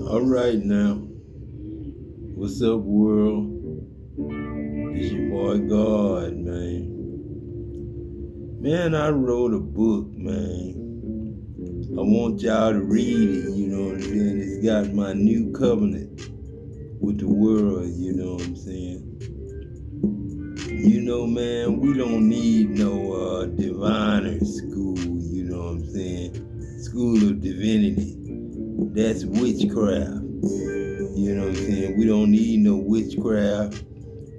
All right now. What's up, world? It's your boy God, man. Man, I wrote a book, man. I want y'all to read it, you know what I'm saying? It's got my new covenant with the world, you know what I'm saying? You know, man, we don't need no diviner school, you know what I'm saying? School of divinity. That's witchcraft. You know what I'm saying? We don't need no witchcraft,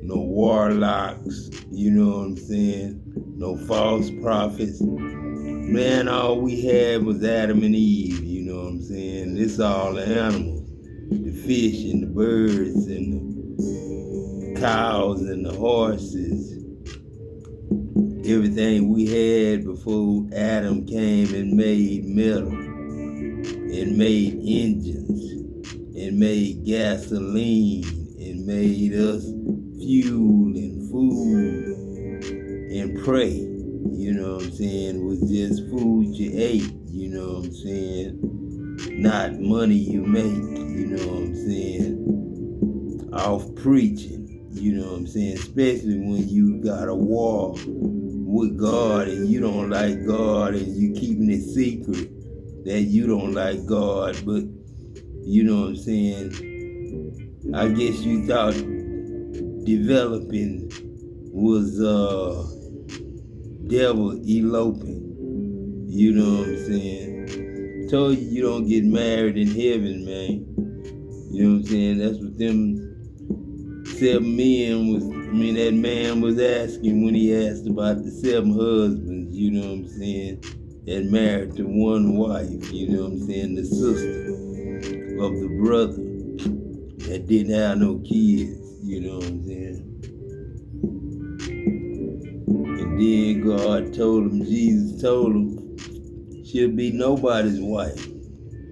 no warlocks, you know what I'm saying? No false prophets. Man, all we had was Adam and Eve, you know what I'm saying? This all the animals, the fish and the birds and the cows and the horses. Everything we had before Adam came and made metal and made engines and made gasoline and made us fuel and food and pray, you know what I'm saying, was just food you ate, you know what I'm saying, not money you make, you know what I'm saying, off preaching, you know what I'm saying, especially when you got a war with God and you don't like God and you keeping it secret that you don't like God, but you know what I'm saying, I guess you thought developing was devil eloping, you know what I'm saying. Told you don't get married in heaven, man. You know what I'm saying? That's what them that man was asking when he asked about the 7 husbands, you know what I'm saying, that married to one wife, you know what I'm saying, the sister of the brother that didn't have no kids, you know what I'm saying. And then God told him, Jesus told him, she'll be nobody's wife.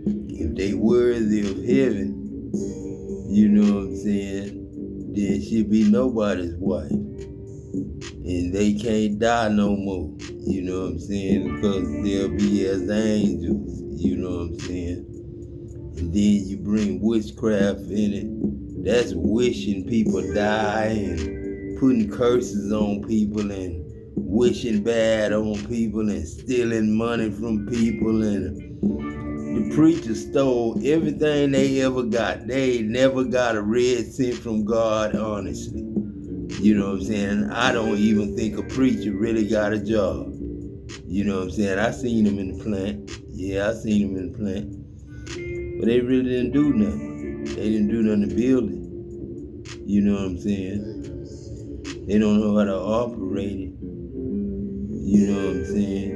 If they worthy of heaven, you know what I'm saying, then she'll be nobody's wife. And they can't die no more, you know what I'm saying, because they'll be as angels, you know what I'm saying. And then you bring witchcraft in it. That's wishing people die and putting curses on people and wishing bad on people and stealing money from people. And the preachers stole everything they ever got. They never got a red cent from God, honestly. You know what I'm saying? I don't even think a preacher really got a job. You know what I'm saying? I seen them in the plant. Yeah, I seen them in the plant. But they really didn't do nothing. They didn't do nothing to build it. You know what I'm saying? They don't know how to operate it. You know what I'm saying?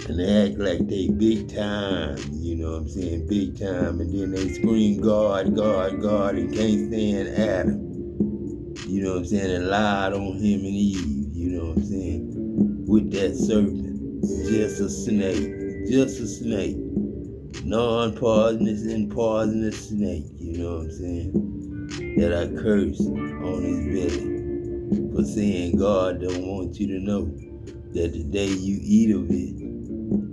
And they act like they big time, you know what I'm saying? Big time. And then they scream God, God, God, and can't stand Adam. You know what I'm saying? And lied on him and Eve, you know what I'm saying? With that serpent. Just a snake. Just a snake. Non-poisonous and poisonous snake, you know what I'm saying? That I cursed on his belly for saying God don't want you to know that the day you eat of it,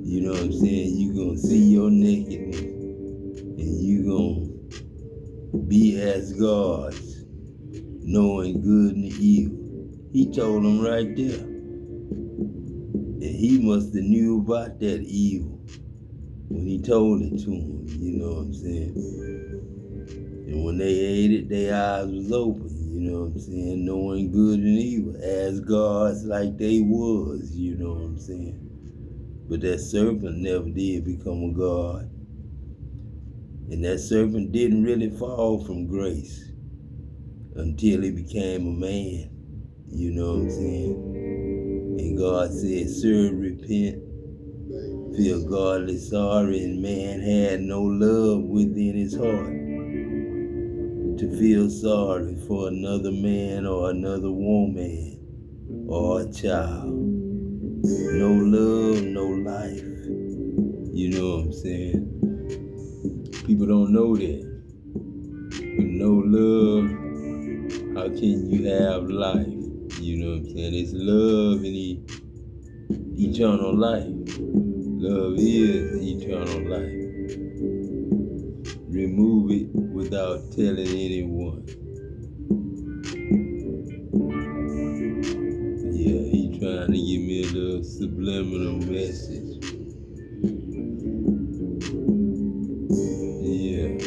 you know what I'm saying, you gonna see your nakedness and you gonna be as gods, knowing good and evil. He told them right there. And he must have knew about that evil when he told it to them, you know what I'm saying? And when they ate it, their eyes was open, you know what I'm saying? Knowing good and evil, as gods like they was, you know what I'm saying? But that serpent never did become a god. And that serpent didn't really fall from grace until he became a man, you know what I'm saying? And God said, sir, repent, feel godly sorry, and man had no love within his heart to feel sorry for another man or another woman or a child. No love, no life. You know what I'm saying? People don't know that. With no love, how can you have life? You know what I'm saying? It's love and eternal life. Love is eternal life. remove it without telling anyone. Yeah, he trying to give me a little subliminal message. Yeah.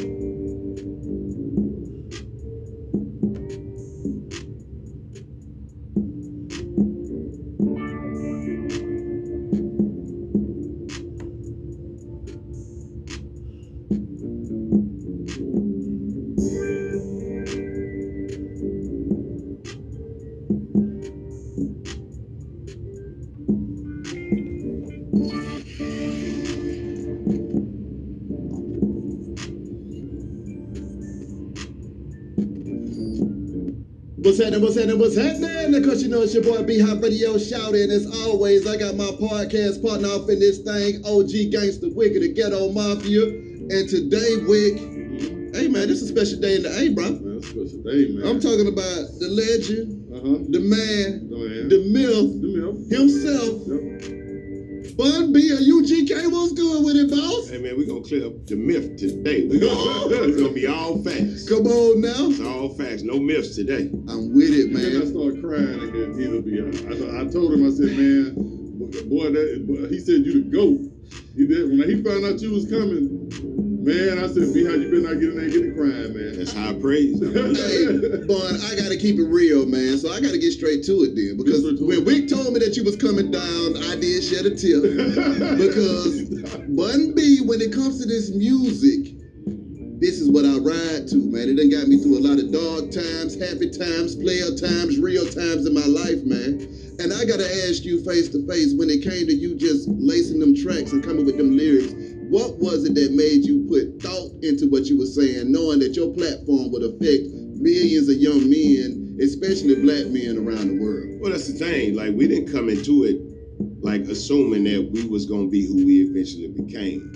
What's happening? Because you know it's your boy B Hot Radio Shouting. As always, I got my podcast partner off in this thing, OG Gangster Wick of the Ghetto Mafia. And today, Wick, hey man, this is a special day in the A, bro. That's a special day, man. I'm talking about the legend, the man, the myth, himself. Yep. Bun-B or UGK, what's good with it, boss? Hey man, we're gonna clear up the myth today. It's gonna be all facts. Come on now. It's all facts, no myths today. I'm with it, Then I man. started crying and he'll be. I told him, I said, man, boy, he said you the GOAT. He did when he found out you was coming. Man, I said, B, how you been not getting there and getting crying, man? That's high praise. Hey, Bun, I gotta keep it real, man. So I gotta get straight to it then. Because when Wick told me that you was coming down, I did shed a tear. Because Bun-B, when it comes to this music, this is what I ride to, man. It done got me through a lot of dog times, happy times, player times, real times in my life, man. And I gotta ask you face to face, when it came to you just lacing them tracks and coming with them lyrics, what was it that made you put thought into what you were saying, knowing that your platform would affect millions of young men, especially black men around the world? Well, that's the thing. Like, we didn't come into it like assuming that we was gonna be who we eventually became.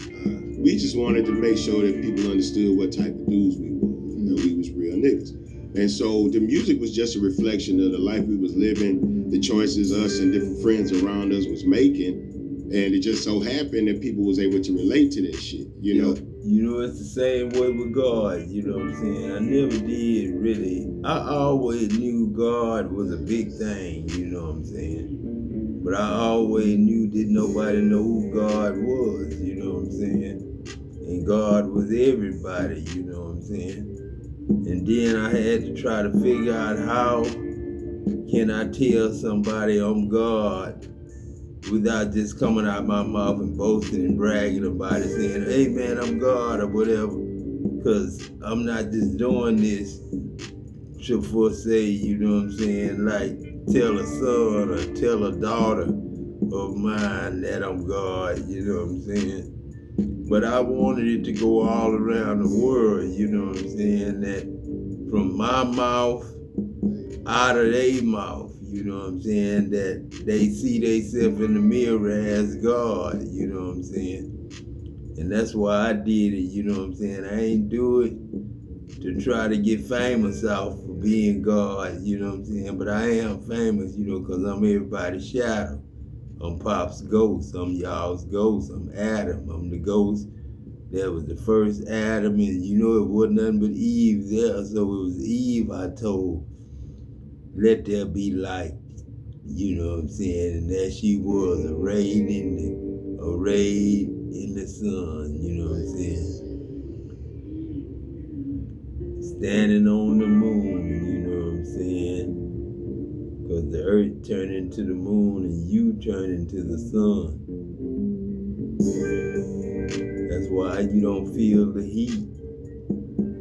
We just wanted to make sure that people understood what type of dudes we were, that we was real niggas. And so the music was just a reflection of the life we was living, the choices us and different friends around us was making. And it just so happened that people was able to relate to that shit, you know? You know, it's the same way with God, you know what I'm saying? I never did really. I always knew God was a big thing, you know what I'm saying? But I always knew that nobody know who God was, you know what I'm saying? And God was everybody, you know what I'm saying? And then I had to try to figure out how can I tell somebody I'm God without just coming out my mouth and boasting and bragging about it, saying, hey man, I'm God or whatever. Because I'm not just doing this for say, you know what I'm saying, like tell a son or tell a daughter of mine that I'm God, you know what I'm saying? But I wanted it to go all around the world, you know what I'm saying, that from my mouth out of their mouth, you know what I'm saying, that they see themselves in the mirror as God, you know what I'm saying? And that's why I did it, you know what I'm saying? I ain't do it to try to get famous off for being God, you know what I'm saying? But I am famous, you know, because I'm everybody's shadow. I'm Pop's ghost, I'm y'all's ghost, I'm Adam, I'm the ghost. That was the first Adam, and you know it wasn't nothing but Eve there, so it was Eve I told, let there be light, you know what I'm saying? And there she was, arrayed in the sun, you know what I'm saying? Standing on the moon, you know what I'm saying? Because the earth turned into the moon and you turned into the sun. That's why you don't feel the heat.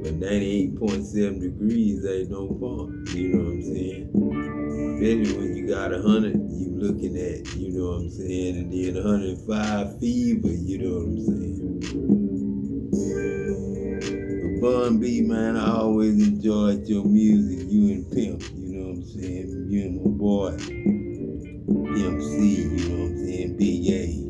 But 98.7 degrees ain't no fun, you know what I'm saying? Especially when you got 100, you looking at, you know what I'm saying? And then 105 fever, you know what I'm saying? But Bun-B, man, I always enjoyed your music, you and Pimp, you know what I'm saying? You and my boy, MC, you know what I'm saying? Big A.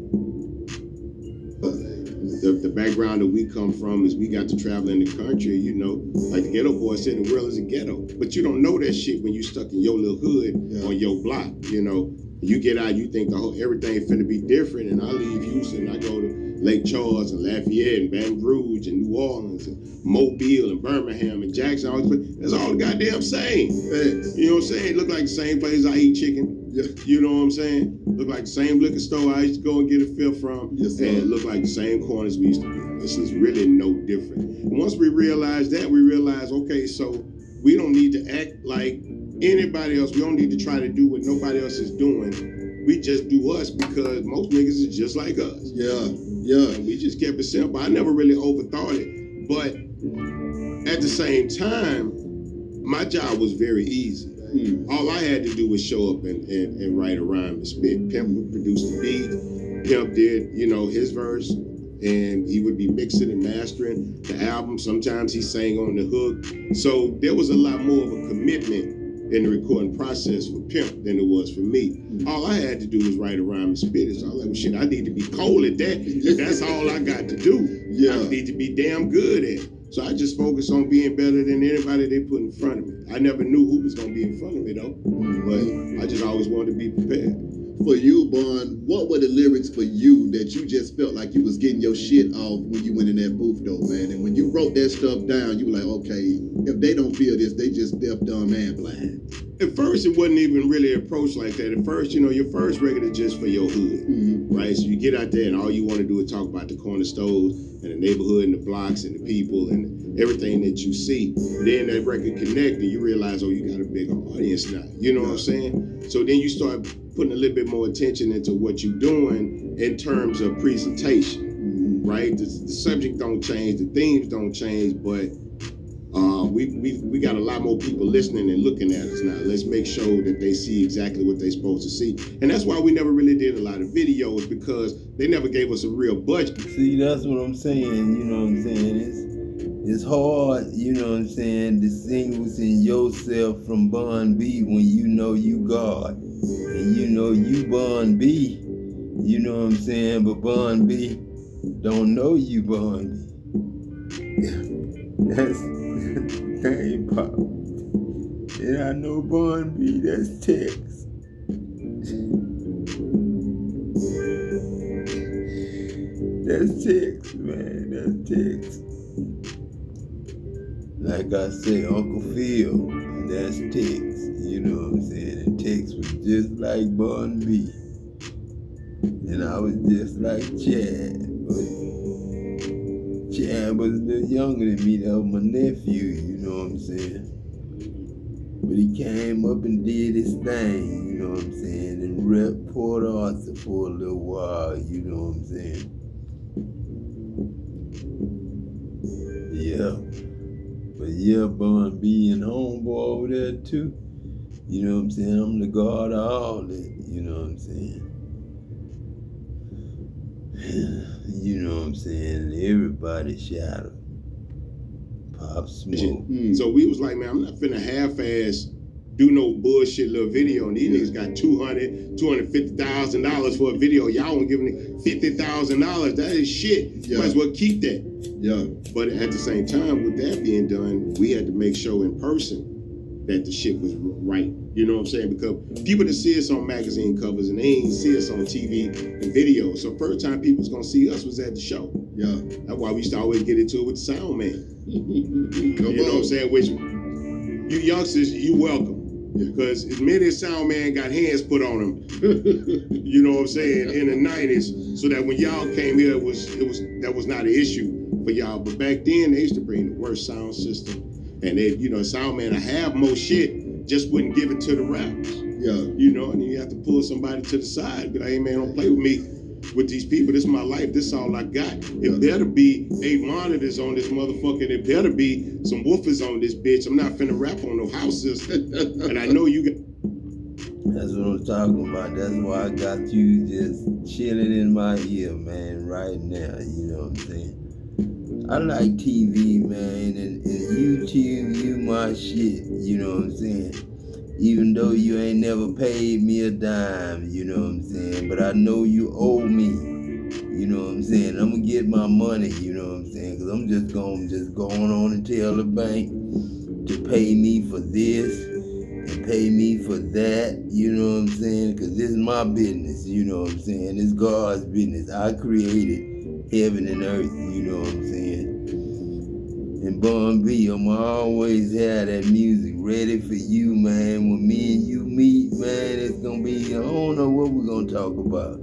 The background that we come from is we got to travel in the country, you know, like the Ghetto Boy said, the world is a ghetto. But you don't know that shit when you stuck in your little hood on your block, you know. You get out, you think everything finna be different, and I leave Houston, I go to Lake Charles and Lafayette and Baton Rouge and New Orleans and Mobile and Birmingham and Jackson. All these places. That's all the goddamn same. Thanks. You know what I'm saying? It look like the same place I eat chicken. Yeah. You know what I'm saying? Look like the same liquor store I used to go and get a fill from. Yes, sir. And it look like the same corners we used to be. This is really no different. And once we realize that, we realize, okay, so we don't need to act like anybody else. We don't need to try to do what nobody else is doing. We just do us because most niggas is just like us. Yeah, yeah. And we just kept it simple. I never really overthought it. But at the same time, my job was very easy. All I had to do was show up and write a rhyme and spit. Pimp would produce the beat. Pimp did, his verse. And he would be mixing and mastering the album. Sometimes he sang on the hook. So there was a lot more of a commitment in the recording process for Pimp than it was for me. All I had to do was write a rhyme and spit it. So I was like, well, shit, I need to be cold at that. If that's all I got to do. Yeah. I need to be damn good at it. So I just focused on being better than anybody they put in front of me. I never knew who was going to be in front of me, though. But I just always wanted to be prepared. For you, Bun, what were the lyrics for you that you just felt like you was getting your shit off when you went in that booth, though, man? And when you wrote that stuff down, you were like, okay, if they don't feel this, they just deaf, dumb, and blind. At first, it wasn't even really approached like that. At first, your first record is just for your hood, right? So you get out there and all you want to do is talk about the corner stores and the neighborhood and the blocks and the people and everything that you see. Then that record connect and you realize, oh, you got a bigger audience now. You know what I'm saying? So then you start putting a little bit more attention into what you're doing in terms of presentation, right? The subject don't change, the themes don't change, but we got a lot more people listening and looking at us now. Let's make sure that they see exactly what they're supposed to see. And that's why we never really did a lot of videos, because they never gave us a real budget. See, that's what I'm saying, It's hard, to distinguishing yourself from Bun-B when you know you God. And you Bun-B, but Bun-B don't know you Bun-B. That's thing, Pop. And I know Bun-B, that's text. That's text, man, that's text. Like I said, Uncle Phil, that's text, And text was just like Bun-B. And I was just like Chad. But Chad was a little younger than me. That was my nephew, But he came up and did his thing, and rep Port Arthur for a little while, Yeah. But yeah, Bun-B and Homeboy over there too. I'm the God of all that, Everybody shouted. Pop Smoke. So we was like, man, I'm not finna half-ass do no bullshit little video. And these niggas got $250,000 for a video. Y'all won't give me $50,000. That is shit. Yeah. Might as well keep that. Yeah. But at the same time, with that being done, we had to make sure in person that the shit was right. You know what I'm saying? Because people that see us on magazine covers and they ain't see us on TV and video. So first time people was gonna see us was at the show. Yeah. That's why we used to always get into it with the sound man. You know what I'm saying? Which you youngsters, you welcome. Because as many as sound man got hands put on them, you know what I'm saying, in the 90s, so that when y'all came here, that was not an issue for y'all. But back then, they used to bring the worst sound system. And they, sound man, I have more shit, just wouldn't give it to the rappers. Yeah. And then you have to pull somebody to the side, be like, hey man, don't play with me. With these people, this is my life, this is all I got. It better be 8 monitors on this motherfucker, and it better be some woofers on this bitch. I'm not finna rap on no house system. And I know you got. That's what I'm talking about. That's why I got you just chilling in my ear, man, right now. You know what I'm saying? I like TV, man, and YouTube, you my shit. You know what I'm saying? Even though you ain't never paid me a dime, you know what I'm saying? But I know you owe me, you know what I'm saying? I'm gonna get my money, you know what I'm saying? Cause I'm just going on and tell the bank to pay me for this and pay me for that, you know what I'm saying? Cause this is my business, you know what I'm saying? It's God's business. I created heaven and earth, you know what I'm saying? And Bun-B, I'ma always have that music ready for you, man. When me and you meet, man, it's gonna be, I don't know what we're gonna talk about.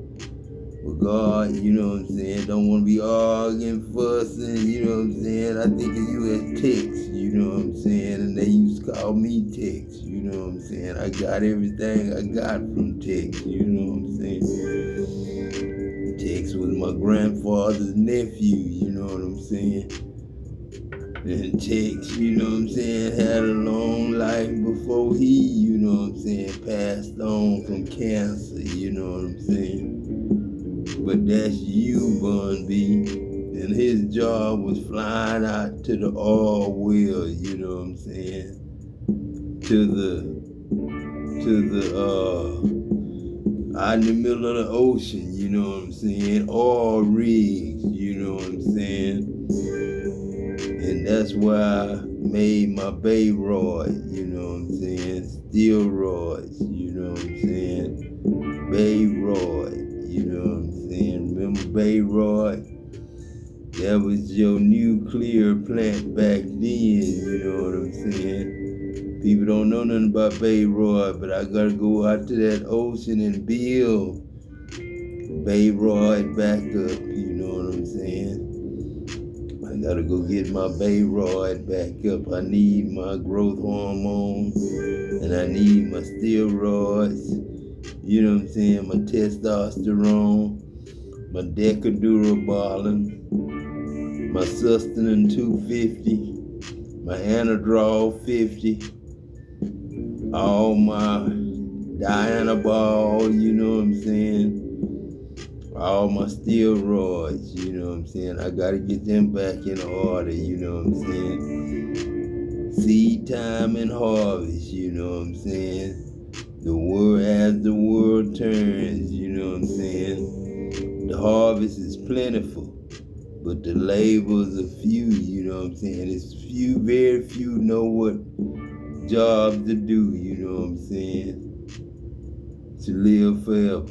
But God, you know what I'm saying? Don't wanna be arguing, fussing, you know what I'm saying? I think of you as Tex, you know what I'm saying? And they used to call me Tex, you know what I'm saying? I got everything I got from Tex, you know what I'm saying? Tex was my grandfather's nephew, you know what I'm saying? And Tex, you know what I'm saying, had a long life before he, you know what I'm saying, passed on from cancer, you know what I'm saying? But that's you, Bun-B. And his job was flying out to the oil well, you know what I'm saying? Out in the middle of the ocean, you know what I'm saying? Oil rigs, you know what I'm saying? And that's why I made my bay rod, you know what I'm saying? Steel rods, you know what I'm saying? Bay rod, you know what I'm saying? Remember bay rod? That was your nuclear plant back then, you know what I'm saying? People don't know nothing about bay rod, but I gotta go out to that ocean and build bay rod back up, you know what I'm saying? I gotta go get my bay rod back up. I need my growth hormone, and I need my steroids, you know what I'm saying? My testosterone, my decadurabolin, my sustanin 250, my anadrol 50, all my dianabol, you know what I'm saying? All my steroids, you know what I'm saying? I gotta get them back in order, you know what I'm saying? Seed time and harvest, you know what I'm saying? The world, as the world turns, you know what I'm saying? The harvest is plentiful, but the labors are few, you know what I'm saying? It's few, very few know what jobs to do, you know what I'm saying? To live forever.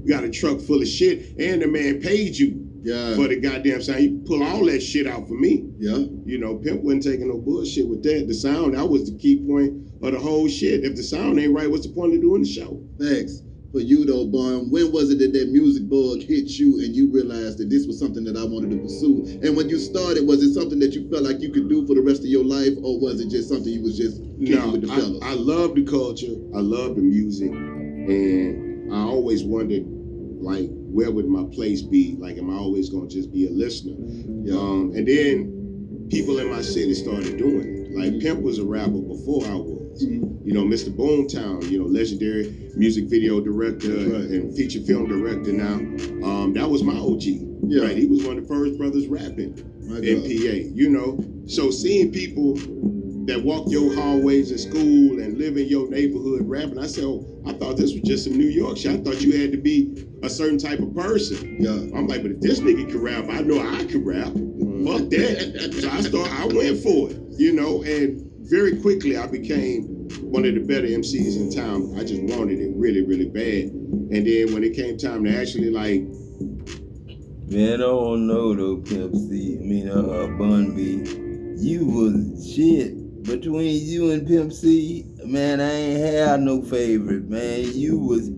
You got a truck full of shit, and the man paid you for the goddamn sound. He pull all that shit out for me. Yeah. You know, Pimp wasn't taking no bullshit with that. The sound, that was the key point of the whole shit. If the sound ain't right, what's the point of doing the show? Thanks. For you though, Bun, when was it that music bug hit you and you realized that this was something that I wanted to pursue? And when you started, was it something that you felt like you could do for the rest of your life, or was it just something you was just kicking with the fellas? I love the culture. I love the music. And I always wondered, like, where would my place be? Like, am I always going to just be a listener? Yeah. And then people in my city started doing it. Like, Pimp was a rapper before I was. You know, Mr. Boomtown, you know, legendary music video director and feature film director now. That was my OG. Yeah. Right? He was one of the first brothers rapping in PA, you know. So seeing people that walk your hallways in school and live in your neighborhood rapping, I said, oh, I thought this was just some New York shit. I thought you had to be a certain type of person. Yeah. I'm like, but if this nigga can rap, I know I can rap. Fuck that. So I went for it, you know, and very quickly I became one of the better MCs in town. I just wanted it really, really bad. And then when it came time to actually, like, man, I don't know though, Pimp C. Bun-B. You was shit. Between you and Pimp C, man, I ain't had no favorite, man. It was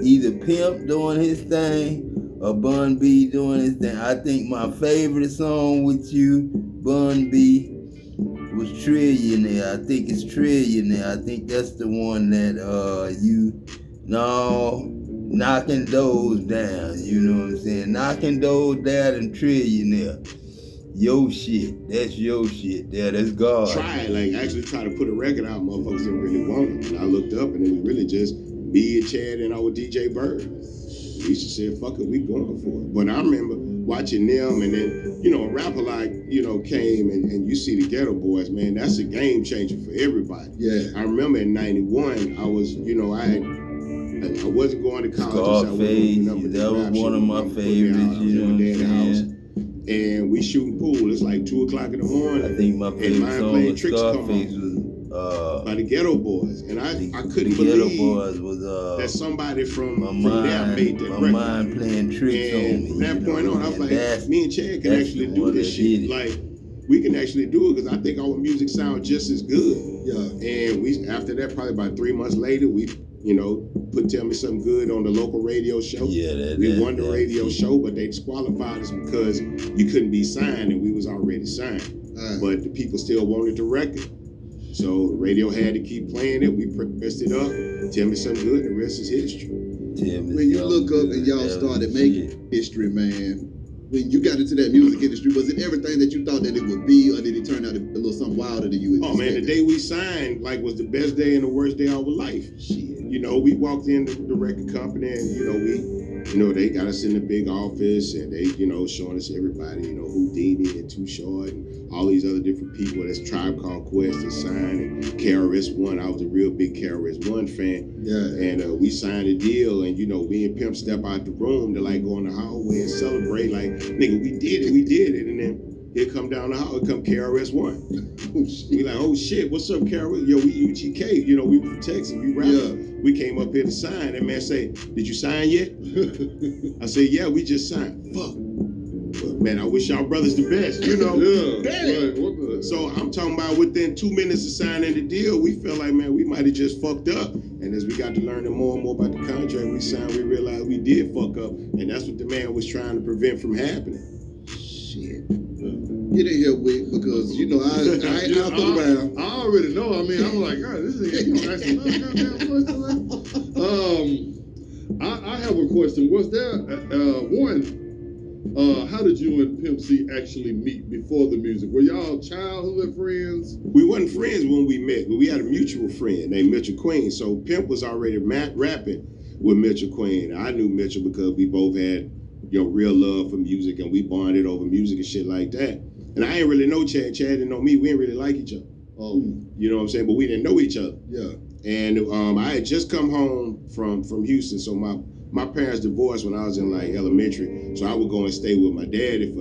either Pimp doing his thing or Bun-B doing his thing. I think my favorite song with you, Bun-B, was Trillionaire. I think it's Trillionaire. I think that's the one that knocking those down, you know what I'm saying? Knocking those down and Trillionaire. Your shit. That's your shit. Yeah, that's God. Actually try to put a record out, motherfuckers didn't really want it. And I looked up and it was really just me and Chad and our DJ Bird. We used to say, fuck it, we going for it. But I remember watching them, and then, you know, a rapper like, you know, came and you see the Ghetto Boys, man, that's a game changer for everybody. Yeah. I remember in 91, I was, you know, I wasn't going to college. That was one of my favorites, you know what I'm saying? And we shooting pool. It's like 2 o'clock in the morning. I think my favorite song was Scarface was by the Ghetto Boys, and I couldn't the Ghetto believe Boys was that somebody from there mind, made that my record. mind playing tricks on And me. from that point on, I was like, me and Chad can that's actually the do one this that shit. did it. Like, we can actually do it because I think our music sounds just as good. Yeah. And we, after that, probably about 3 months later, we, put Tell Me Something Good on the local radio show. Yeah, we won the radio show, but they disqualified us because you couldn't be signed, and we was already signed. But the people still wanted the record. So the radio had to keep playing it. We pressed it up. Tell Me Something Good, and the rest is history. When you look up and y'all started making history, man, when you got into that music industry, was it everything that you thought that it would be, or did it turn out to be a little something wilder than you expected? Oh man, the day we signed was the best day and the worst day of our life. Shit. We walked into the record company and they got us in the big office and they showing us everybody, Houdini and Too Short and all these other different people. That's Tribe Called Quest that signed, and KRS-One. I was a real big KRS-One fan. Yeah. And we signed a deal, and we and Pimp step out the room to go in the hallway and celebrate, like, nigga, we did it. And then here come down the hall, come KRS-One. We like, oh shit, what's up, KRS? Yo, we UGK, we from Texas, we rap. Yeah. We came up here to sign. That man say, did you sign yet? I said, yeah, we just signed. Fuck. But man, I wish y'all brothers the best, Yeah. Damn. Right. So I'm talking about within 2 minutes of signing the deal, we felt like, man, we might have just fucked up. And as we got to learn more and more about the contract we signed, we realized we did fuck up. And that's what the man was trying to prevent from happening. Shit. Get in here, Wick, because I fuck around. I already know. I mean, I'm like, God, this is gonna ask another goddamn question. I have a question. Was there how did you and Pimp C actually meet before the music? Were y'all childhood friends? We wasn't friends when we met, but we had a mutual friend named Mitchell Queen. So Pimp was already rapping with Mitchell Queen. I knew Mitchell because we both had real love for music, and we bonded over music and shit like that. And I didn't really know Chad. Chad didn't know me. We didn't really like each other. Oh. You know what I'm saying? But we didn't know each other. Yeah. And I had just come home from Houston, so my parents divorced when I was in elementary. So I would go and stay with my daddy for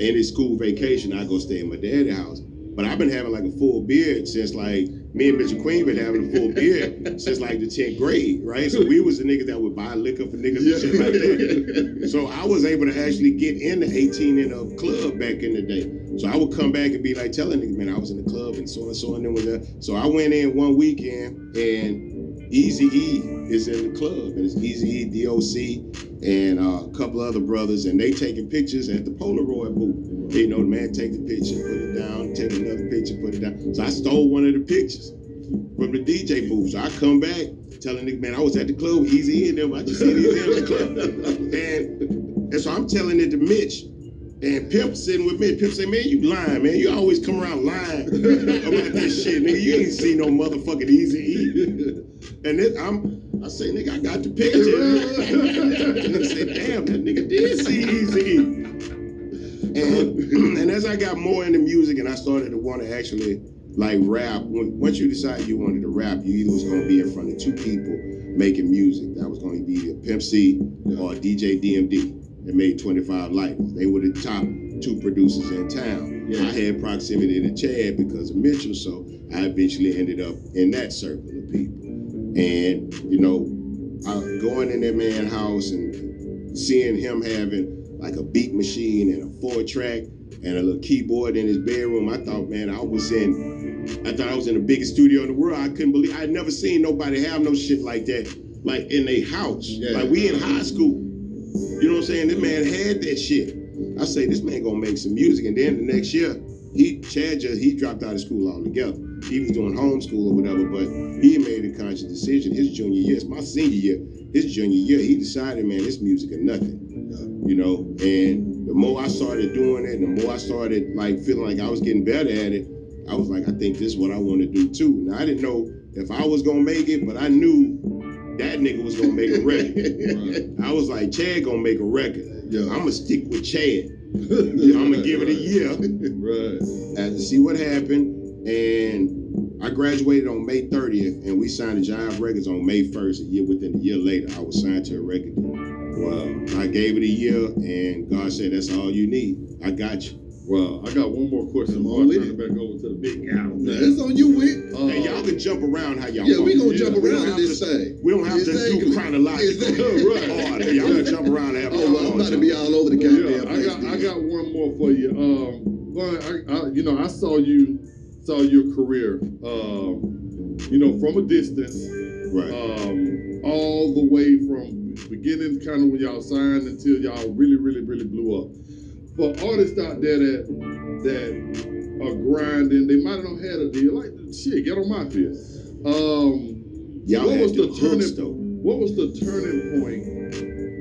any school vacation. I'd go stay in my daddy's house. But I've been having a full beard since me and Mitchell Queen been having a full beard since the 10th grade, right? So we was the niggas that would buy liquor for niggas and shit like that. So I was able to actually get in the 18 in a club back in the day. So I would come back and be telling niggas, man, I was in the club and so and them was there. So I went in one weekend and Eazy-E is in the club, and it's Eazy-E, DOC, and a couple other brothers, and they taking pictures at the Polaroid booth. The man take the picture, put it down, take another picture, put it down. So I stole one of the pictures from the DJ booth. So I come back telling niggas, man, I was at the club with Eazy-E and them. I just seen Eazy-E in the club. And so I'm telling it to Mitch. And Pimp sitting with me. Pimp say, man, you lying, man. You always come around lying about this shit, nigga. You ain't see no motherfucking Eazy-E. And then I say, nigga, I got the picture. And I say, damn, that nigga did see Eazy-E. And as I got more into music and I started to want to actually rap, once you decide you wanted to rap, you either was going to be in front of two people making music. That was going to be either Pimp C or DJ DMD. That made 25 Lighters. They were the top two producers in town. Yeah. I had proximity to Chad because of Mitchell, so I eventually ended up in that circle of people. And, going in that man's house and seeing him having a beat machine and a 4-track and a little keyboard in his bedroom, I thought, man, I was in the biggest studio in the world. I couldn't believe, I'd never seen nobody have no shit like that, in their house. Yeah. We in high school. You know what I'm saying? This man had that shit. I say, this man gonna make some music. And then the next year, Chad dropped out of school altogether. He was doing homeschool or whatever, but he made a conscious decision. His junior year, it's my senior year, his junior year, he decided, man, this music is nothing. And the more I started doing it, and the more I started feeling like I was getting better at it, I was like, I think this is what I want to do too. Now I didn't know if I was gonna make it, but I knew that nigga was gonna make a record. Right. I was like, Chad gonna make a record. Yeah. I'm gonna stick with Chad. I'm gonna give it a year. Right. And to see what happened. And I graduated on May 30th, and we signed to Jive Records on May 1st. Within a year later, I was signed to a record deal. Wow. I gave it a year, and God said, that's all you need. I got you. Wow, I got one more question before I turn it back over to the big guy. Now, that's on you, Wick. Hey, y'all can jump around how y'all Yeah, want. we gonna jump We around don't in have this to- thing. We don't have to do chronological Right. order. Y'all can jump around and have Oh, well, I'm about to be all over the goddamn place. I got one more for you. Bun, I saw your career, from a distance, Right. all the way from beginning, kind of when y'all signed until y'all really, really, really blew up. For artists out there that are grinding, they might have not had a deal. Like shit, get on my fist. Y'all what had was the the hooks, turning? though. What was the turning point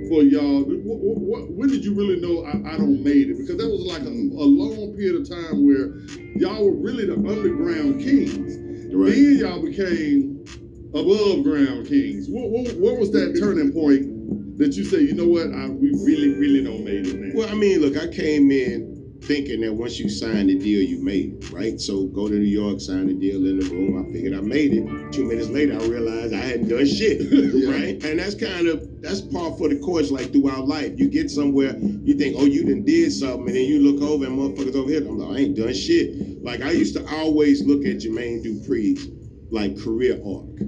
for y'all? When did you really know I don't made it? Because that was like a long period of time where y'all were really the underground kings. Right. Then y'all became above ground kings. What was that turning point that you say, you know what, we really, really don't made it now? Well, I mean, look, I came in thinking that once you sign the deal, you made it, right? So go to New York, sign the deal in the room. I figured I made it. 2 minutes later, I realized I hadn't done shit, right? And that's par for the course, like throughout life. You get somewhere, you think, oh, you done did something, and then you look over and motherfuckers over here, I'm like, I ain't done shit. Like, I used to always look at Jermaine Dupri's, like, career arc,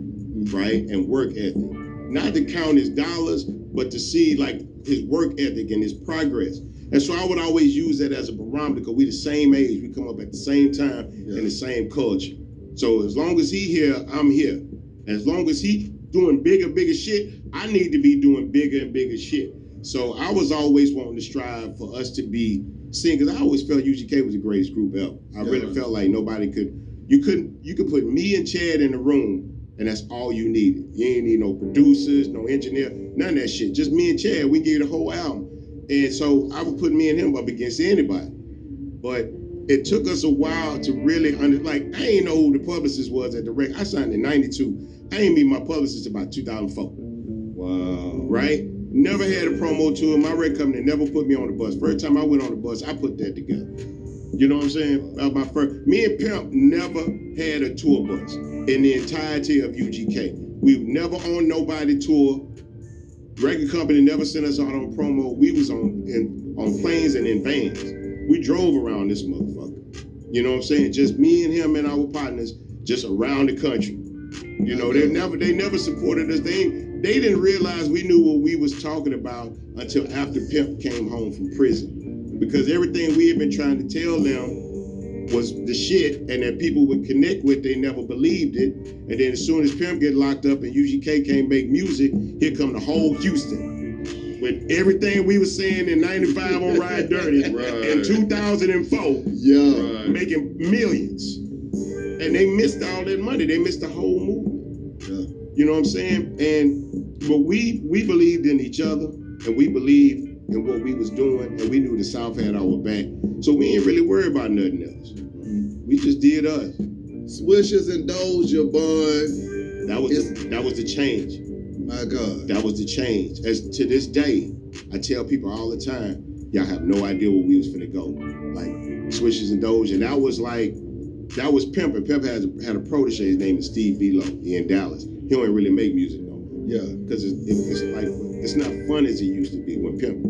right? And work ethic. Not to count his dollars, but to see, like, his work ethic and his progress. And so I would always use that as a barometer because we the same age. We come up at the same time in the same culture. So as long as he here, I'm here. As long as he doing bigger shit, I need to be doing bigger and bigger shit. So I was always wanting to strive for us to be seen because I always felt UGK was the greatest group ever. I really felt like nobody could. You could put me and Chad in the room, and that's all you needed. You ain't need no producers, no engineer, none of that shit. Just me and Chad. We gave the whole album. And so I would put me and him up against anybody. But it took us a while to really I ain't know who the publicist was at the record. I signed in 92. I ain't meet my publicist about 2004. Wow. Right? Never had a promo tour. My record company never put me on the bus. First time I went on the bus, I put that together. You know what I'm saying? Me and Pimp never had a tour bus in the entirety of UGK. We've never owned nobody tour. Record company never sent us out on promo. We was on planes and in vans. We drove around this motherfucker. You know what I'm saying? Just me and him and our partners just around the country. You know, they never supported us. They didn't realize we knew what we was talking about until after Pimp came home from prison. Because everything we had been trying to tell them was the shit and that people would connect with, they never believed it. And then as soon as Pimp get locked up and UGK can't make music, here come the whole Houston. With everything we were saying in 95 on Ride Dirty in 2004, making millions. And they missed all that money. They missed the whole movement. Yeah. You know what I'm saying? But we believed in each other and we believed in what we was doing and we knew the South had our back. So we ain't really worried about nothing else. We just did us. Swishes and Doja, Bun. That was the change. My God. That was the change. As to this day, I tell people all the time, y'all have no idea where we was finna go. Like Swishes and Doja. And that was Pimp. And Pimp had a protege. His name is Steve Belo. He in Dallas. He don't really make music no more. Yeah. Because it's not fun as it used to be when Pimp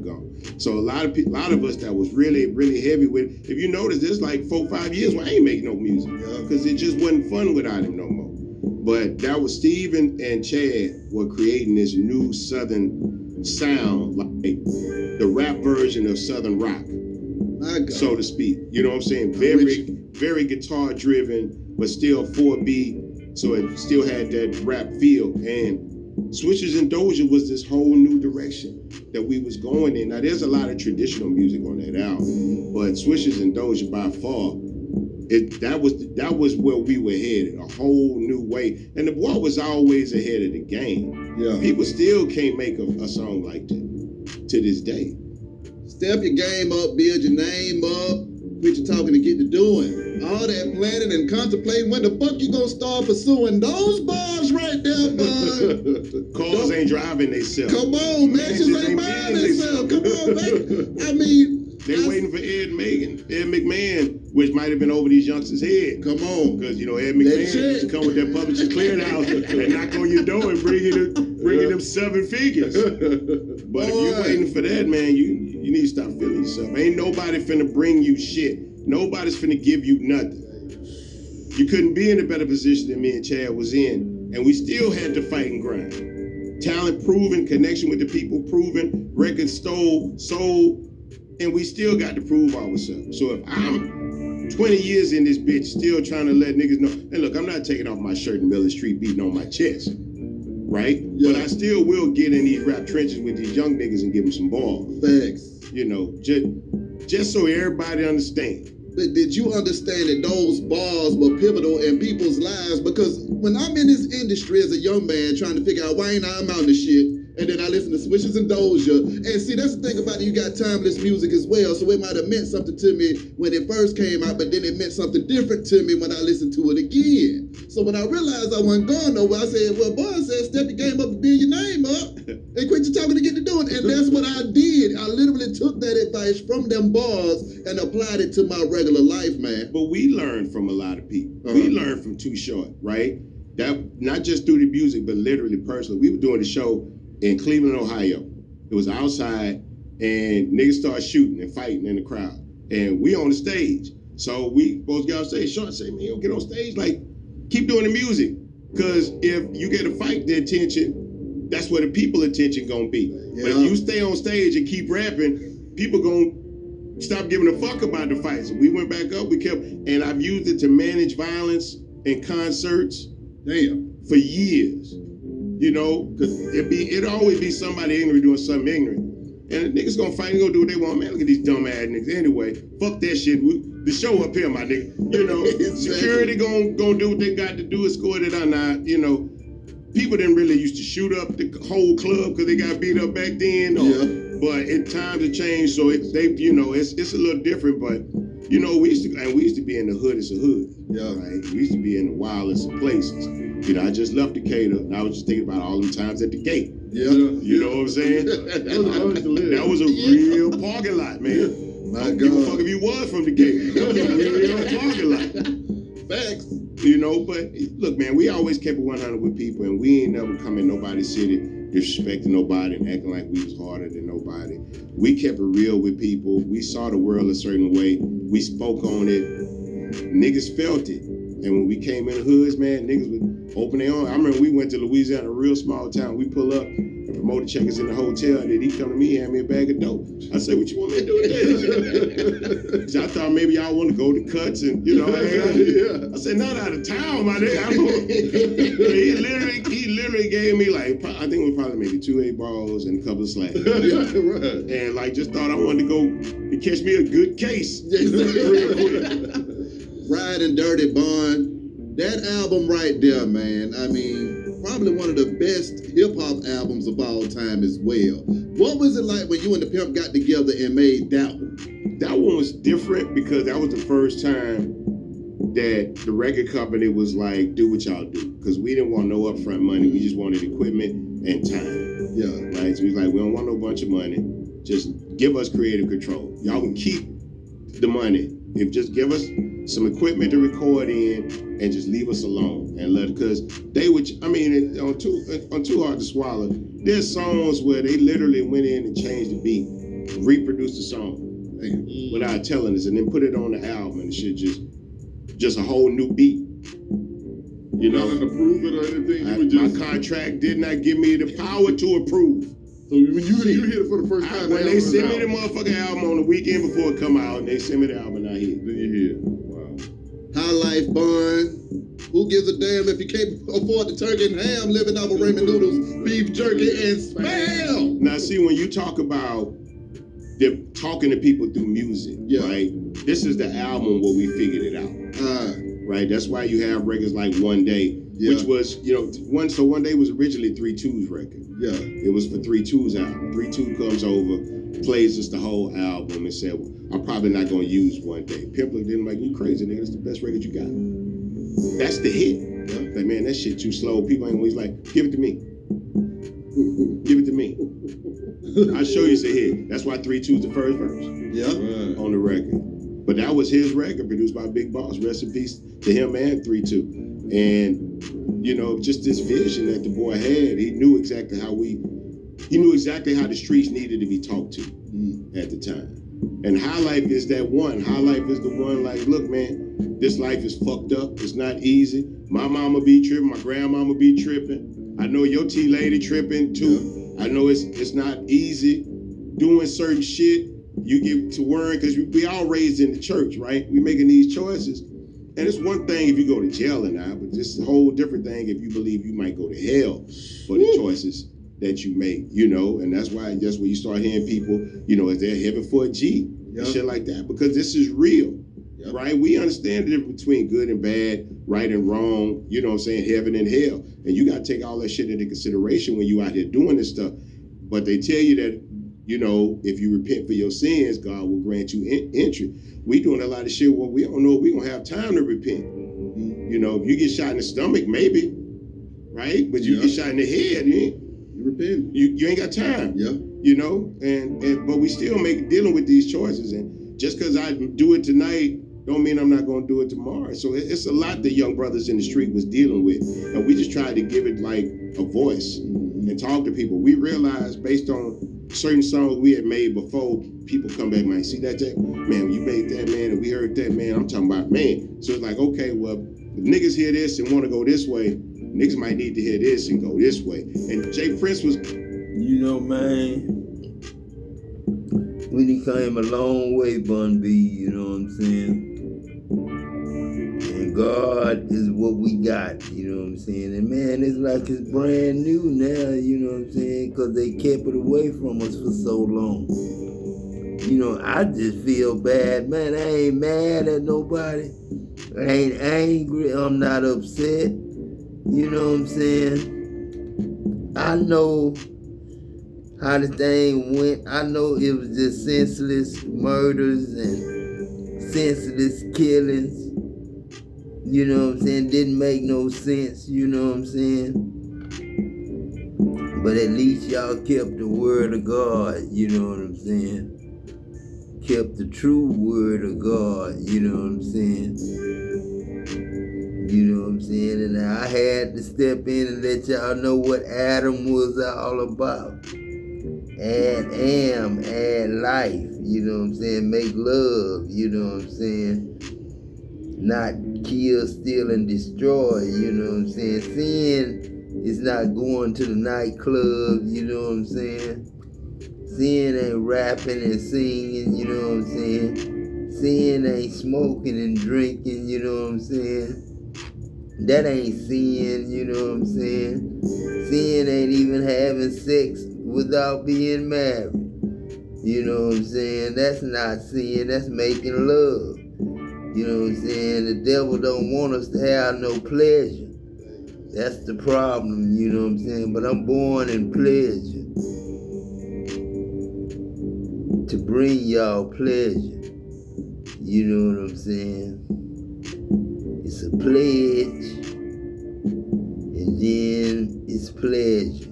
gone. So a lot of us that was really, really heavy with, if you notice, there's like 4-5 years where I ain't making no music. Because it just wasn't fun without him no more. But that was Steve and Chad were creating this new Southern sound, like the rap version of Southern rock, so to speak. You know what I'm saying? Very guitar driven, but still 4-beat, so it still had that rap feel. And Switches and Doja was this whole new direction that we was going in. Now there's a lot of traditional music on that album, but Switches and Doja by far, that was where we were headed, a whole new way. And the boy was always ahead of the game. Yeah. People still can't make a song like that to this day. Step your game up, build your name up, quit your talking and get to doing. All that planning and contemplating, when the fuck you gonna start pursuing those bars right there, bud? Cars ain't driving themselves. Come on, man, just ain't buying themselves. Come on, man. I mean, They waiting for Ed McMahon, which might have been over these youngsters' head. Come on. Because, Ed McMahon used to come with that publishing clearinghouse and knock on your door and bringing them 7 figures. But if you're waiting for that, man, you need to stop feeling yourself. Ain't nobody finna bring you shit. Nobody's finna give you nothing. You couldn't be in a better position than me and Chad was in, and we still had to fight and grind. Talent proven, connection with the people proven, records sold, and we still got to prove ourselves. So if I'm 20 years in this bitch still trying to let niggas know, and look, I'm not taking off my shirt in the middle of the street beating on my chest, right? Yeah. But I still will get in these rap trenches with these young niggas and give them some balls. Thanks. Just so everybody understands. But did you understand that those bars were pivotal in people's lives? Because when I'm in this industry as a young man trying to figure out why ain't I'm out this shit, and then I listen to Swishes and Doja, and see, that's the thing about it, you got timeless music as well, so it might have meant something to me when it first came out, but then it meant something different to me when I listened to it again. So when I realized I wasn't going nowhere, I said, well, boy, step your game up and build your name up, and quit your talking to get to doing. And that's what I did. I literally took that advice from them bars and applied it to my regular life, man. But we learned from a lot of people. We learned from Too Short, right? That not just through the music, but literally personally. We were doing the show in Cleveland, Ohio. It was outside, and niggas started shooting and fighting in the crowd. And we on the stage. So we supposed to get on stage. Short say, man, you don't get on stage. Like, keep doing the music. Because if you get a fight, the attention, that's where the people attention gonna be. Yeah. But if you stay on stage and keep rapping, people gonna stop giving a fuck about the fight. So we went back up, and I've used it to manage violence in concerts. For years. Because it'd always be somebody ignorant doing something ignorant. And the niggas gonna fight and go do what they want. Man, look at these dumb ass niggas. Anyway, fuck that shit. The show up here, my nigga. Exactly. Security gonna do what they got to do, escort it or not. People didn't really used to shoot up the whole club because they got beat up back then. But times have changed, so it's a little different. But we used to be in the hoodest of hood. Yeah. Right. We used to be in the wildest of places. I just left Decatur, and I was just thinking about all them times at the gate. Yeah. You know what I'm saying? That was a real parking lot, man. My God. Give a fuck if you was from Decatur. That was a real parking lot. Facts. But look, man, we always kept it 100 with people, and we ain't never come in nobody's city disrespecting nobody and acting like we was harder than nobody. We kept it real with people. We saw the world a certain way. We spoke on it. Niggas felt it. And when we came in the hoods, man, niggas would open their own. I remember we went to Louisiana, a real small town. We pull up and promoter checkers in the hotel, and then he come to me and hand me a bag of dope. I said, what you want me to do with this? I thought maybe y'all want to go to Cuts and, I said, not out of town, my nigga. He literally gave me I think it was probably maybe 2 8-balls and a couple of slabs. Right. And just thought I wanted to go and catch me a good case real quick. Riding Dirty Bun, that album right there, man. I mean, probably one of the best hip-hop albums of all time as well. What was it like when you and the Pimp got together and made that one? That one was different because that was the first time that the record company was like, do what y'all do. Because we didn't want no upfront money. We just wanted equipment and time. Yeah. Right? So we was like, we don't want no bunch of money. Just give us creative control. Y'all can keep the money. Just give us some equipment to record in and just leave us alone and because they would, on Too Hard to Swallow, there's songs where they literally went in and changed the beat, reproduced the song without telling us, and then put it on the album, and shit just a whole new beat. You didn't approve it or anything? My contract did not give me the power to approve. So when you hear it for the first time, when they send me the motherfucking album on the weekend before it come out, and they send me the album, I hear it. Then you hear it. Wow. High Life Bun. Who gives a damn if you can't afford the turkey and ham living off of ramen noodles, beef jerky, and spam? Now, see, when you talk about talking to people through music, right? This is the album where we figured it out. Right? That's why you have records like One Day, which was, One Day was originally 3-2's record. Yeah. It was for 3-2's album. 3-2 comes over, plays us the whole album and said, I'm probably not going to use One Day. Pimp looked at him like, you crazy, nigga. That's the best record you got. That's the hit. Like, man, that shit too slow. People ain't always like, give it to me. Give it to me. I'll show you. Say here. That's why 3-2 is the first verse. Yeah. Right. On the record. But that was his record, produced by Big Boss. Rest in peace to him and 3-2. And, you know, just this vision that the boy had, he knew exactly how the streets needed to be talked to at the time. And High Life is that one. High Life is the one like, look, man, this life is fucked up. It's not easy. My mama be tripping. My grandmama be tripping. I know your T-lady tripping too. I know it's not easy doing certain shit. You get to worrying because we all raised in the church, right? We making these choices. And it's one thing if you go to jail or not, but it's a whole different thing if you believe you might go to hell for the choices that you make, you know? And that's where you start hearing people, you know, is there heaven for a G? And shit like that, because this is real, right? We understand the difference between good and bad, right and wrong, you know what I'm saying, heaven and hell. And you got to take all that shit into consideration when you out here doing this stuff. But they tell you that, you know, if you repent for your sins, God will grant you entry. We doing a lot of shit where we don't know if we gonna have time to repent. You know, if you get shot in the stomach, maybe, right? But you get shot in the head, you repent. You ain't got time. Yeah. You know, but we still dealing with these choices. And just because I do it tonight, don't mean I'm not gonna do it tomorrow. So it's a lot that young brothers in the street was dealing with. And we just tried to give it like a voice and talk to people. We realized based on certain songs we had made before, people come back, man, see that, Jack? Man, when you made that, man, and we heard that, man, I'm talking about, man. So it's like, okay, well, if niggas hear this and want to go this way, niggas might need to hear this and go this way. And Jay Prince was... You know, man, we done came a long way, Bun-B, you know what I'm saying? And God is what we got, you know what I'm saying? And man, it's like it's brand new now, you know what I'm saying? Because they kept it away from us for so long. You know, I just feel bad, man. I ain't mad at nobody. I ain't angry. I'm not upset. You know what I'm saying? I know how the thing went. I know it was just senseless murders and senseless killings. You know what I'm saying? Didn't make no sense, you know what I'm saying? But at least y'all kept the word of God, you know what I'm saying? Kept the true word of God, you know what I'm saying? You know what I'm saying? And I had to step in and let y'all know what Adam was all about. Add life, you know what I'm saying? Make love, you know what I'm saying? Not kill, steal, and destroy, you know what I'm saying? Sin is not going to the nightclub, you know what I'm saying? Sin ain't rapping and singing, you know what I'm saying? Sin ain't smoking and drinking, you know what I'm saying? That ain't sin, you know what I'm saying? Sin ain't even having sex without being married. You know what I'm saying? That's not sin, that's making love. You know what I'm saying? The devil don't want us to have no pleasure. That's the problem, you know what I'm saying? But I'm born in pleasure. To bring y'all pleasure. You know what I'm saying? It's a pledge. And then it's pleasure.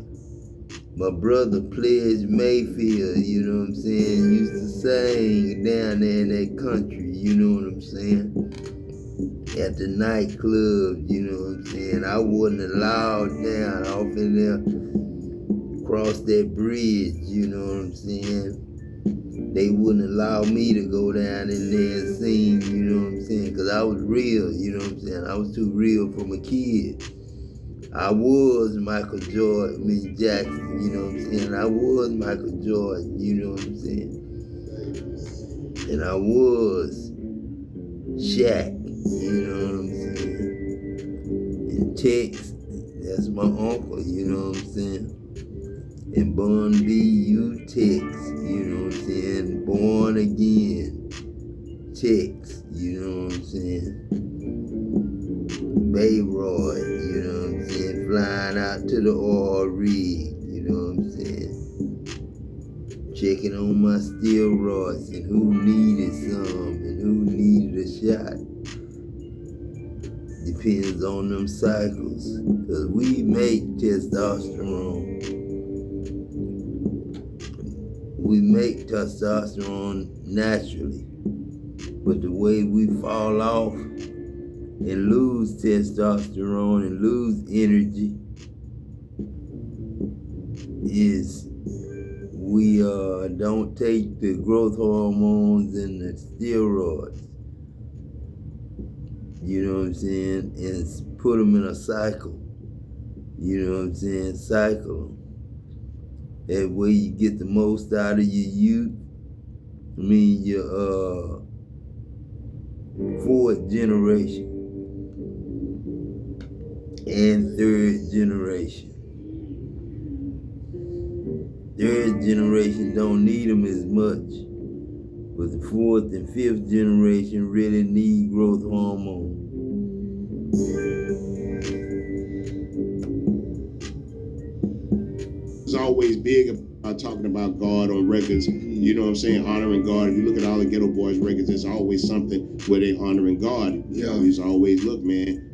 My brother Pledge Mayfield, you know what I'm saying, used to sing down there in that country, you know what I'm saying? At the nightclub, you know what I'm saying? I wasn't allowed down off in there, across that bridge, you know what I'm saying? They wouldn't allow me to go down in there and sing, you know what I'm saying? Because I was real, you know what I'm saying? I was too real from a kid. I was Michael Jackson, you know what I'm saying? I was Michael Jordan, you know what I'm saying? And I was Shaq, you know what I'm saying? And Tex, that's my uncle, you know what I'm saying? And Bun-B, you Tex, you know what I'm saying? Born again, Tex, you know what I'm saying? Bayroy, you know what I'm saying? Flying out to the oil rig, you know what I'm saying? Checking on my steroids and who needed some and who needed a shot. Depends on them cycles, cause we make testosterone. we make testosterone naturally. But the way we fall off and lose testosterone and lose energy is we don't take the growth hormones and the steroids, you know what I'm saying, and put them in a cycle, you know what I'm saying, cycle them. That way you get the most out of your youth. I mean, your fourth generation and third generation. Third generation don't need them as much, but the fourth and fifth generation really need growth hormone. It's always big about talking about God on records, you know what I'm saying, honoring God. If you look at all the Ghetto Boys records, there's always something where they honoring God. You know, he's always, look, man,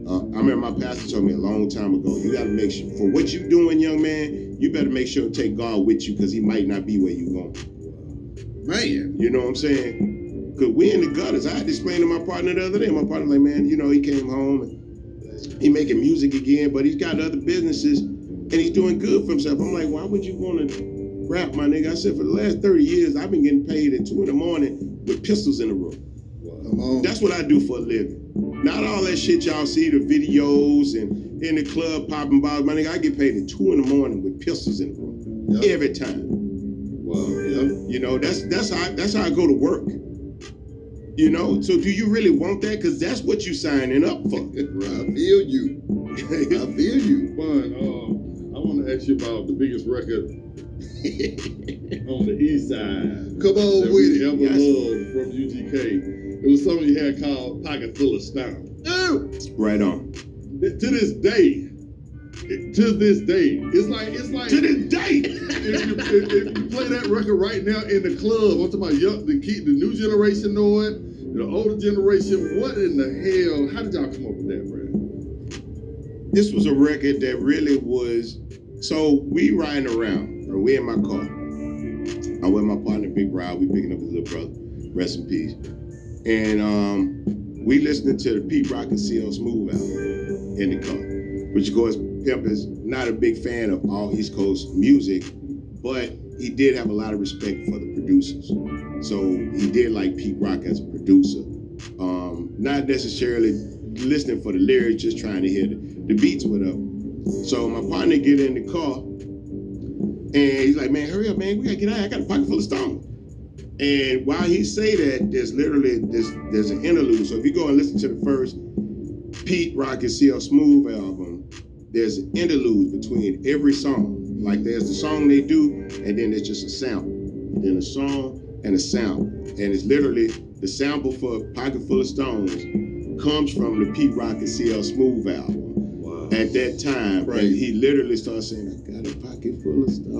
I remember my pastor told me a long time ago, you got to make sure, for what you're doing, young man, you better make sure to take God with you because he might not be where you're going. Man. You know what I'm saying? Because we in the gutters. I had to explain to my partner the other day. My partner like, man, you know, he came home and he making music again, but he's got other businesses and he's doing good for himself. I'm like, why would you want to rap, my nigga? I said, for the last 30 years, I've been getting paid at 2 a.m. with pistols in the room. Come on. That's what I do for a living. Not all that shit y'all see, the videos and in the club popping bottles. My nigga, I get paid at 2 a.m. with pistols in the room. Every time. Wow. Yep. You know, that's how I go to work. You know, so do you really want that? Because that's what you signing up for. I feel you. I feel you. Bun, I want to ask you about the biggest record on the east side. Come on that with we it. ever loved from UGK. It was something you had called Pocket Full of Stone. Right on. To this day, it's like to this day. if you play that record right now in the club, I'm talking about the new generation know it, the older generation. What in the hell? How did y'all come up with that, Brad? This was a record that really was. So we riding around, or we in my car. I'm with my partner Big Rod. We picking up his little brother. Rest in peace. And we listening to the Pete Rock and CL Smooth album in the car, which of course Pimp is not a big fan of all East Coast music, but he did have a lot of respect for the producers. So he did like Pete Rock as a producer. Not necessarily listening for the lyrics, just trying to hear the beats, whatever. So my partner get in the car and he's like, man, hurry up, man, we gotta get out. I got a pocket full of stone. And while he say that, there's an interlude. So if you go and listen to the first Pete Rock and CL Smooth album, there's an interlude between every song. Like there's the song they do, and then there's just a sample. And then a song and a sample. And it's literally the sample for Pocket Full of Stones comes from the Pete Rock and CL Smooth album. Wow. At that time, right. And he literally starts saying, I got a pocket full of stones.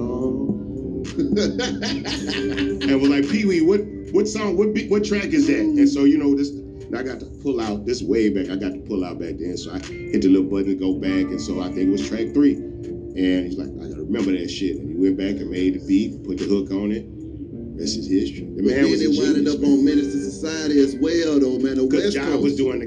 And was like, Pee Wee, what song, what track is that? And so, you know, this, and I got to pull out, this way back, I got to pull out back then. So I hit the little button to go back. And so I think it was track 3. And he's like, I gotta remember that shit. And he went back and made the beat, put the hook on it. This is history. The man was it winded up on Menace to Society as well, though, man. Because Jive was doing the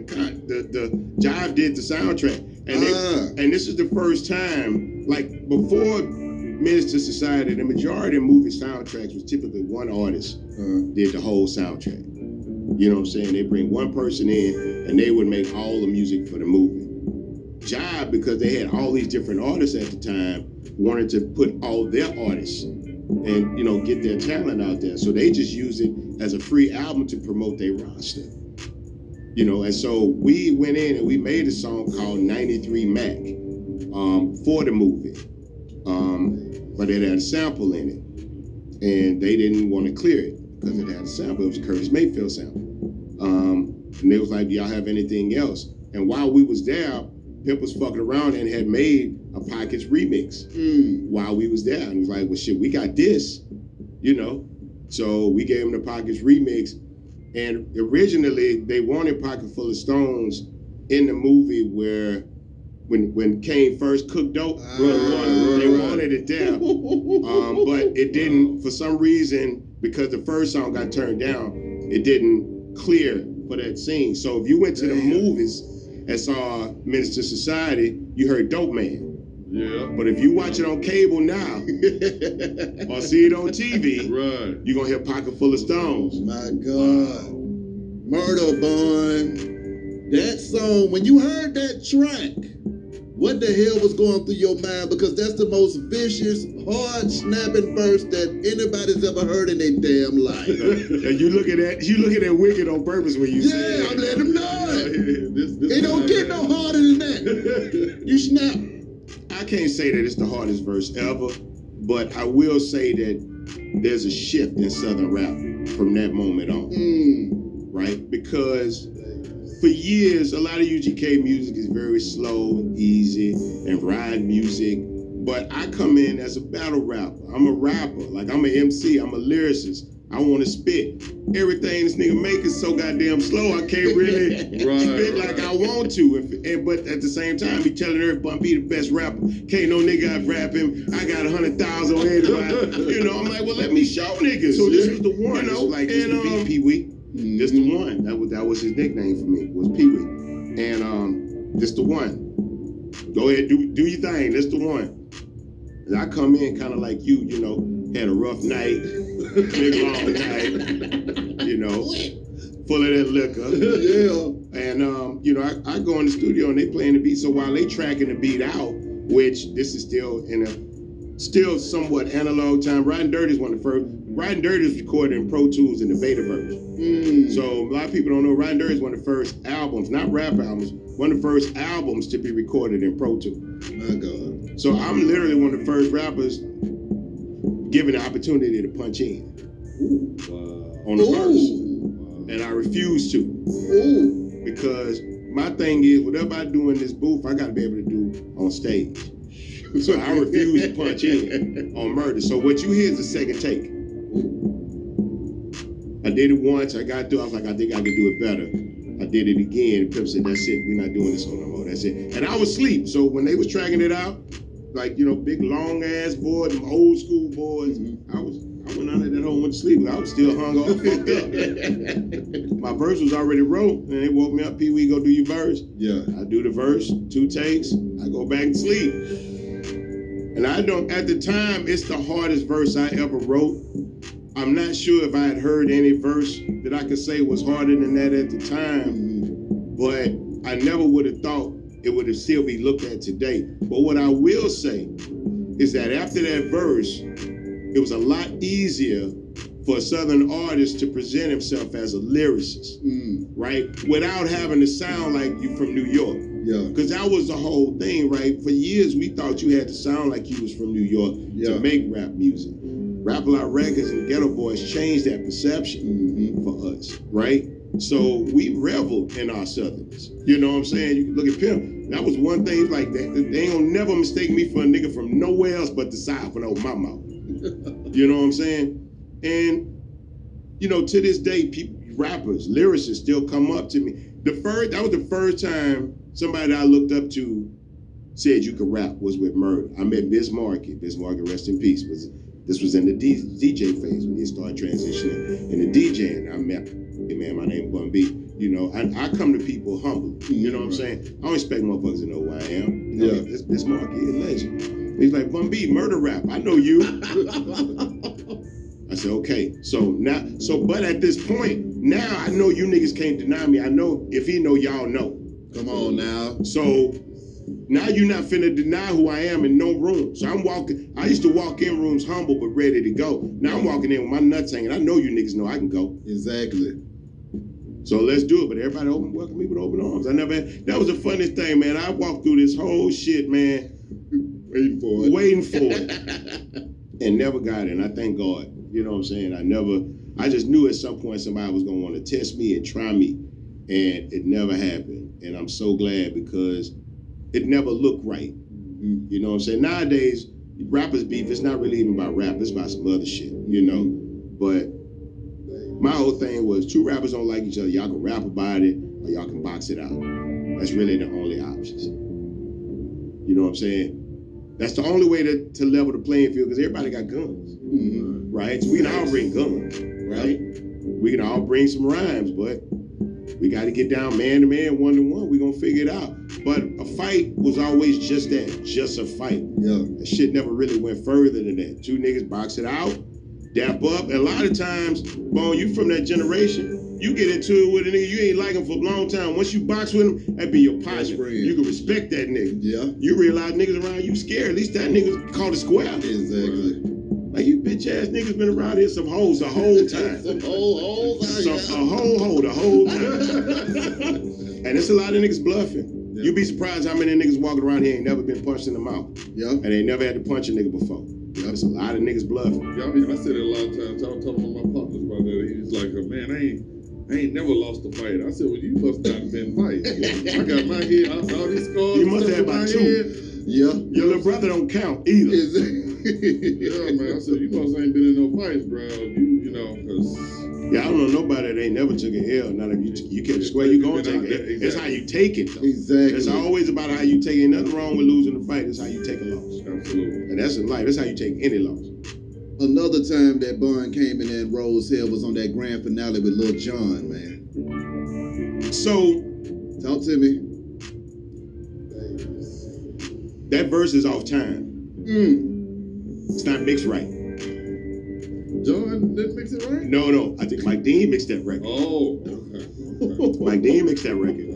Jive did the soundtrack. And this is the first time, like before Menace to Society, the majority of movie soundtracks was typically one artist did the whole soundtrack. You know what I'm saying? They bring one person in and they would make all the music for the movie. Jive, because they had all these different artists at the time, wanted to put all their artists and, you know, get their talent out there. So they just used it as a free album to promote their roster. You know, and so we went in and we made a song called 93 Mac for the movie. But it had a sample in it. And they didn't want to clear it because it had a sample. It was a Curtis Mayfield sample. And they was like, do y'all have anything else? And while we was there, Pimp was fucking around and had made a Pockets remix while we was there. And he was like, well, shit, we got this, you know? So we gave him the Pockets remix. And originally, they wanted Pocket Full of Stones in the movie where when Kane first cooked dope, they wanted it there. But it didn't, for some reason, because the first song got turned down, it didn't clear for that scene. So if you went to the movies and saw Minister Society, you heard Dope Man. Yeah. But if you watch it on cable now, or see it on TV, Right. you're gonna hear Pocket Full of Stones. My God. Murder Bun. That song, when you heard that track, what the hell was going through your mind? Because that's the most vicious, hard snapping verse that anybody's ever heard in their damn life. And you look at that Wicked on purpose when you say Yeah, it. I'm letting them know it. This It don't get no harder than that. You snap. I can't say that it's the hardest verse ever, but I will say that there's a shift in Southern rap from that moment on, right? Because for years, a lot of UGK music is very slow and easy and ride music, but I come in as a battle rapper. I'm a rapper, like I'm an MC, I'm a lyricist. I want to spit. Everything this nigga make is so goddamn slow, I can't really spit like I want to. But at the same time, he telling everybody Bun-B the best rapper. Can't no nigga out rap him. I got 100,000 on everybody. You know, I'm like, well, let me show niggas. So this was the one. You know, like this the beat Pee-wee. This the one. That was his nickname for me. Was Pee-wee. And this the one. Go ahead, do your thing. This the one. And I come in kind of like you know, had a rough night, big long night, you know, full of that liquor. Yeah. And you know, I go in the studio and they playing the beat. So while they tracking the beat out, which this is still in a somewhat analog time. Riding Dirty is one of the first. Riding Dirty is recorded in Pro Tools in the Betaverse. So a lot of people don't know Riding Dirty is one of the first albums, not rap albums, one of the first albums to be recorded in Pro Tools. My God. So I'm literally one of the first rappers given the opportunity to punch in on the verse. And I refuse to. Because my thing is, whatever I do in this booth, I got to be able to do on stage. So I refuse to punch in on Murder. So what you hear is the second take. I did it once, I got through, I was like, I think I can do it better. I did it again, Pimp said, that's it, we're not doing this no more, that's it. And I was asleep, so when they was tracking it out, like, you know, big long ass boys, them old school boys, I went under that hole and went to sleep. I was still hung off, fucked up. My verse was already wrote, and they woke me up, Pee-wee, go do your verse. Yeah. I do the verse, 2 takes, I go back and sleep. And I don't, at the time, it's the hardest verse I ever wrote. I'm not sure if I had heard any verse that I could say was harder than that at the time, but I never would have thought it would have still be looked at today. But what I will say is that after that verse, it was a lot easier for a Southern artist to present himself as a lyricist, right? Without having to sound like you from New York. Yeah. Because that was the whole thing, right? For years, we thought you had to sound like you was from New York to make rap music. Rap A Lot Records and Ghetto Boys changed that perception for us, right? So we reveled in our Southernness. You know what I'm saying? You can look at Pimp. That was one thing like that. They ain't gonna never mistake me for a nigga from nowhere else but the South when I open my mouth. You know what I'm saying? And, you know, to this day, people, rappers, lyricists still come up to me. That was the first time somebody I looked up to said you could rap was with Murder. I met Biz Markie. Biz Markie, rest in peace. This was in the DJ phase when he started transitioning into DJing. I met, hey man, my name Bun-B. You know, I come to people humble. You know what I'm saying? I don't expect motherfuckers to know who I am. You know, this Markie, a legend. He's like, Bun-B, murder rap. I know you. I said, okay. But at this point, now I know you niggas can't deny me. I know if he know, y'all know. Come on now. So now you're not finna deny who I am in no room. So I used to walk in rooms humble but ready to go. Now I'm walking in with my nuts hanging. I know you niggas know I can go. Exactly. So let's do it. But everybody welcome me with open arms. That was the funniest thing, man. I walked through this whole shit, man. Waiting for it. And never got it. And I thank God. You know what I'm saying? I just knew at some point somebody was gonna want to test me and try me. And it never happened. And I'm so glad because it never looked right. You know what I'm saying? Nowadays, rappers beef, it's not really even about rap, it's about some other shit, you know? But my whole thing was 2 rappers don't like each other, y'all can rap about it or y'all can box it out. That's really the only options. You know what I'm saying? That's the only way to level the playing field, because everybody got guns, right? So we can all bring guns, right? We can all bring some rhymes, but we got to get down man to man, one to one. We gonna figure it out. But a fight was always just that, just a fight. Yeah. That shit never really went further than that. Two niggas box it out, dap up. And a lot of times, Bone, you from that generation, you get into it with a nigga, you ain't like him for a long time. Once you box with him, that be your partner. You can respect that nigga. Yeah. You realize niggas around you scared. At least that nigga called a square. Exactly. Like, you bitch ass niggas been around here some hoes the whole time. Some hoes. A whole hoe the whole time. And it's a lot of niggas bluffing. Yeah. You'd be surprised how many niggas walking around here ain't never been punched in the mouth. Yeah. And they never had to punch a nigga before. Yeah. There's a lot of niggas bluffing. Yeah, I mean, I said it a lot of times. I was talking to one of my partners about that. He's like, man, I ain't never lost a fight. I said, well, you must not have been fighting. I got my head, all these scars. You must have about 2. Yeah. Your little brother don't count either. Yeah, man. I said, you must ain't been in no fights, bro. You know, because... Yeah, I don't know nobody that ain't never took a L. Not if you catch a square, you gonna take it. Exactly. It's how you take it, though. Exactly. It's always about how you take it. Ain't nothing wrong with losing the fight. It's how you take a loss. Absolutely. And that's in life. That's how you take any loss. Another time that Bun came in and rose hell was on that grand finale with Lil Jon, man. So, Talk to me. that verse is off time. It's not mixed right. John didn't mix it right? No. I think Mike Dean mixed that record. Oh, okay. Mike Dean mixed that record.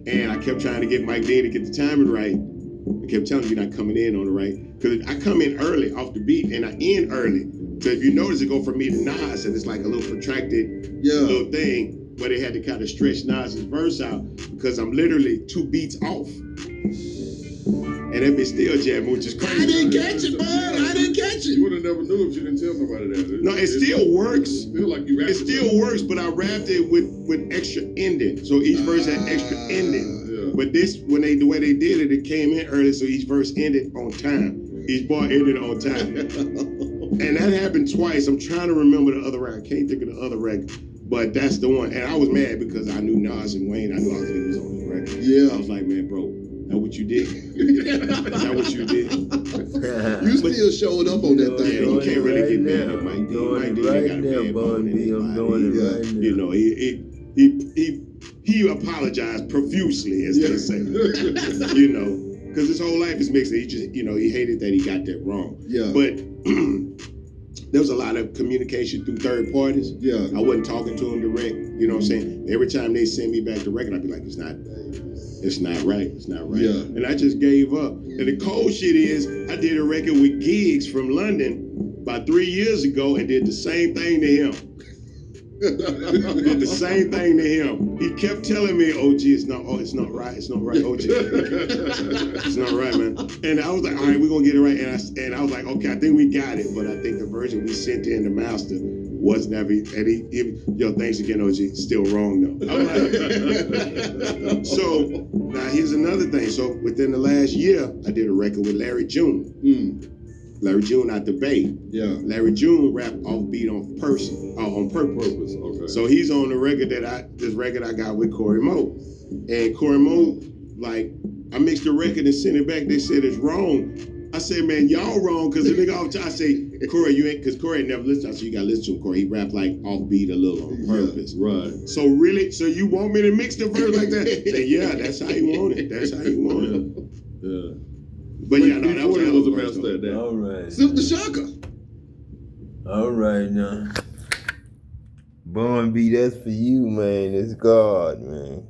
And I kept trying to get Mike Dean to get the timing right. I kept telling him you're not coming in on the right. Because I come in early off the beat and I end early. So if you notice, it go from me to Nas, and it's like a little protracted little thing where they had to kind of stretch Nas's verse out because I'm literally 2 beats off. And that bitch still jamming, which is crazy. I didn't catch it, Bun. I didn't catch You it. would have never knew if you didn't tell nobody that. No, it still works. It feel like you rapped It still works, but I rapped it with extra ending. So each verse had extra ending. Yeah. But this, the way they did it, it came in early, so each verse ended on time. Each bar ended on time. And that happened twice. I'm trying to remember the other record. I can't think of the other record, but that's the one. And I was mad because I knew Nas and Wayne. I knew all the niggas on the record. Yeah. I was like, man, bro, that what you did? Is that what you did? You still showed up on that Yeah, thing. you can't really get mad now. at Mike D. Doing Mike it D right got a now, bad bone in Bun-B. his I'm body. doing it right now. You know, he apologized profusely, as they say. You know, because his whole life is mixed. He just, he hated that he got that wrong. Yeah. But there was a lot of communication through third parties. Yeah. I wasn't talking to him direct. You know what I'm saying? Every time they send me back the record, I'd be like, it's not right. It's not right. Yeah. And I just gave up. And the cold shit is, I did a record with Gigs from London about 3 years ago and did the same thing to him. Did the same thing to him. He kept telling me, OG, it's not right, OG. It's not right, man. And I was like, all right, we're gonna get it right. And I was like, okay, I think we got it, but I think the version we sent in the master wasn't that. And he thanks again, OG, still wrong though. I'm like, so now here's another thing. So within the last year, I did a record with Larry June. Larry June out the Bay. Yeah. Larry June rapped off beat on purpose. Okay. So he's on the record this record I got with Corey Moe. And Corey Moe, like, I mixed the record and sent it back. They said it's wrong. I said, man, y'all wrong, because the nigga off I say, Corey, you ain't, because Corey ain't never listened. I said, you gotta listen to him, Corey. He rapped like off beat a little on purpose. Yeah, right. So really, so you want me to mix the verse like that? Say, yeah, that's how you want it. That's how you want it. Yeah. But yeah, no, that was a master at that. All right. Silk the Shocker. All right now. Bun-B, that's for you, man. It's God, man.